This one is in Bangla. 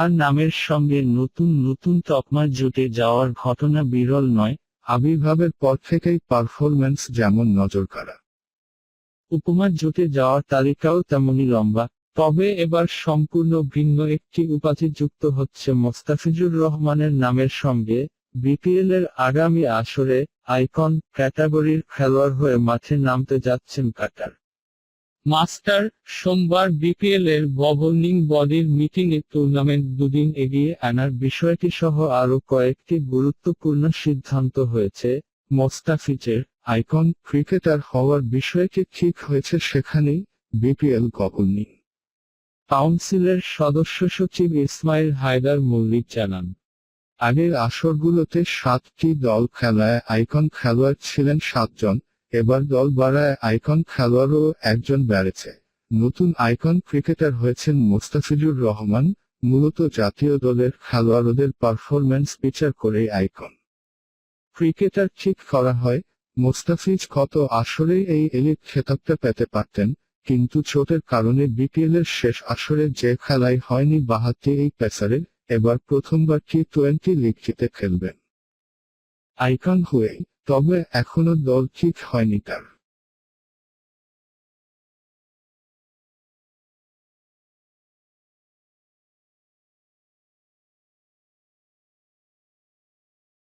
তার নামের সঙ্গে নতুন নতুন তকমা জুটে যাওয়ার ঘটনা বিরল নয়। আবির্ভাবের পর থেকেই পারফরম্যান্স যেমন নজরকাড়া, উপমা জুটে যাওয়ার তালিকাও তেমনি লম্বা। তবে এবার সম্পূর্ণ ভিন্ন একটি উপাধি যুক্ত হচ্ছে মোস্তাফিজুর রহমানের নামের সঙ্গে। বিপিএলের আগামী আসরে আইকন ক্যাটাগরির খেলোয়াড় হয়ে মাঠে নামতে যাচ্ছেন কাটার মাস্টার। সোমবার বিপিএলের গভর্নিং বডির মিটিংয়ে টুর্নামেন্ট দুদিন এগিয়ে আনার বিষয়টি সহ আরও কয়েকটি গুরুত্বপূর্ণ সিদ্ধান্ত হয়েছে। মোস্তাফিজের আইকন ক্রিকেটার হওয়ার বিষয়টি ঠিক হয়েছে সেখানেই। বিপিএল গভর্নিং কাউন্সিলের সদস্য সচিব ইসমাইল হায়দার মল্লিক জানান, আগের আসরগুলোতে 7টি দল খেলায় আইকন খেলোয়াড় ছিলেন 7 জন, এবার দল বাড়ায় আইকন খেলোয়াড়ও একজন বেড়েছে। নতুন আইকন ক্রিকেটার হয়েছেন মোস্তাফিজুর রহমান। মূলত জাতীয় দলের খেলোয়াড়দের পারফরম্যান্স বিচার করেই আইকন ক্রিকেটার ঠিক করা হয়। মোস্তাফিজ গত আসরেই এই এলিট খেতাবটা পেতে পারতেন, কিন্তু চোটের কারণে বিপিএলের শেষ আসরে যে খেলাই হয়নি বাহাতি এই পেসারের, এবার প্রথমবার টি-20 লিগটিতে খেলবেন আইকন হয়েই। তবে এখনো দল ঠিক হয়নি তার।